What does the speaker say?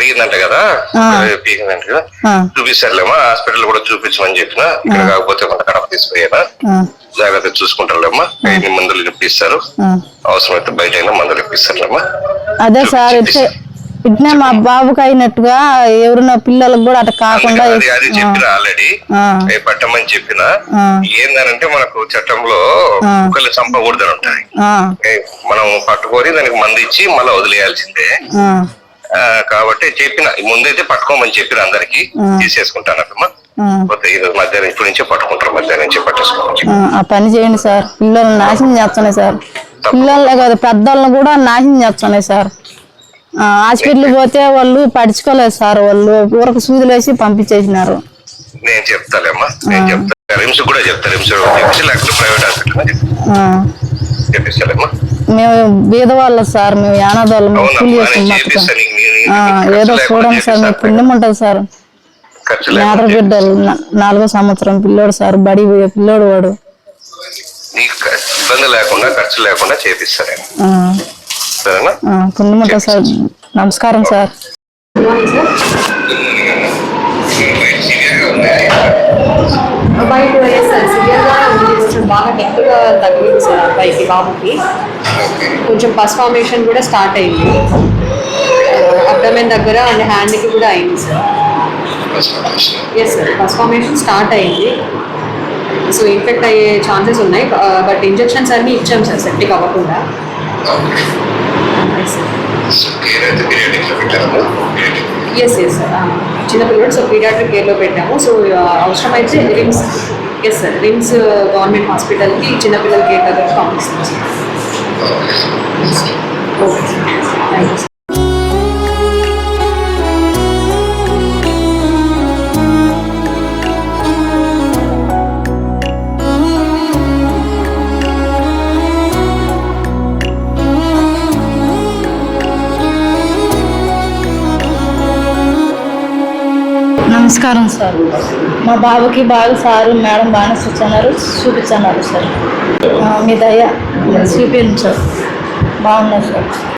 కరిగిందంట కదా, పీకిందంట కదా, చూపిస్తారులేమా, హాస్పిటల్ కూడా చూపించమని చెప్పిన. ఇక్కడ కాకపోతే మన కడప తీసుకుపోయానా, జాగ్రత్త చూసుకుంటారులేమ్మా, ఎన్ని మందులు ఇప్పిస్తారు, అవసరమైతే బయట అయినా మందులు ఇప్పిస్తారులేమ్మా. అదే సార్ ఇట్లా మా బాబుకి అయినట్టుగా ఎవరున్న పిల్లలకు కూడా అట్లా కాకుండా అది చెప్పిన ఆల్రెడీ పట్టమని చెప్పిన. ఏందనంటే మనకు చట్టంలో కుక్కలు చంపకూడదని ఉంటాయి. మనం పట్టుకొని దానికి మందు ఇచ్చి మళ్ళీ వదిలేయాల్సిందే. కాబట్టి చెప్పిన ముందైతే పట్టుకోమని చెప్పిన అందరికి, తీసేసుకుంటానమ్మా. మధ్యాహ్నం ఇప్పటి నుంచే పట్టుకుంటారు, మధ్యాహ్నం నుంచే పట్టేసుకోవచ్చు. ఆ పని చేయండి సార్, పిల్లల్ని నాశనం చేస్తున్నాయి సార్, పిల్లలే కాదు పెద్దోళ్ళని కూడా నాశనం చేస్తున్నాయి సార్. హాస్పిటల్ పోతే వాళ్ళు పడుచుకోలేదు సార్, వాళ్ళు ఊరకు సూదులు వేసి పంపించేసినారు. నేను చెప్తాలేమ్మా, నేను చెప్తా, రిమ్స్ కూడా చెప్తా, రిమ్స్ లేకపోతే ప్రైవేట్ హాస్పిటల్ చెప్పిస్తాలేమ్మా. మేము బీదవాళ్ళం సార్, మేము యానాదోళ్ళం, కూలి ఏదో చూడండి సార్, మీకు పుణ్యం ఉంటుంది సార్. మేదర బిడ్డలు 4వ సంవత్సరం పిల్లోడు సార్, బడి పోయే పిల్లోడు వాడు. ఇబ్బంది లేకుండా ఖర్చు లేకుండా చేపిస్తాను. పుణ్యం ఉంటుంది సార్. నమస్కారం సార్. బాగా గట్టిగా తగ్గింది సార్ అబ్బాయికి, బాబుకి కొంచెం పస్ ఫార్మేషన్ కూడా స్టార్ట్ అయింది, అబ్డమెన్ దగ్గర అండ్ హ్యాండ్కి కూడా అయింది sir. Yes sir, pus formation start అయింది. సో ఇన్ఫెక్ట్ అయ్యే ఛాన్సెస్ ఉన్నాయి, బట్ ఇంజెక్షన్స్ అన్నీ ఇచ్చాం సార్ సెప్టిక్ అవ్వకుండా. ఎస్ ఎస్ సార్, చిన్నపిల్లడు, సో పీడియాట్రిక్ కేర్లో పెట్టాము. సో అవసరమైతే RIMS, yes sir, RIMS government హాస్పిటల్కి చిన్నపిల్లల కేర్ దగ్గర పంపిస్తాం sir. Okay sir, thank you sir. నమస్కారం సార్. మా బాబుకి బాగా సారు మేడం బాగానే చూపించన్నారు సార్. మీ దయ చూపించారు, బాగున్నారు సార్.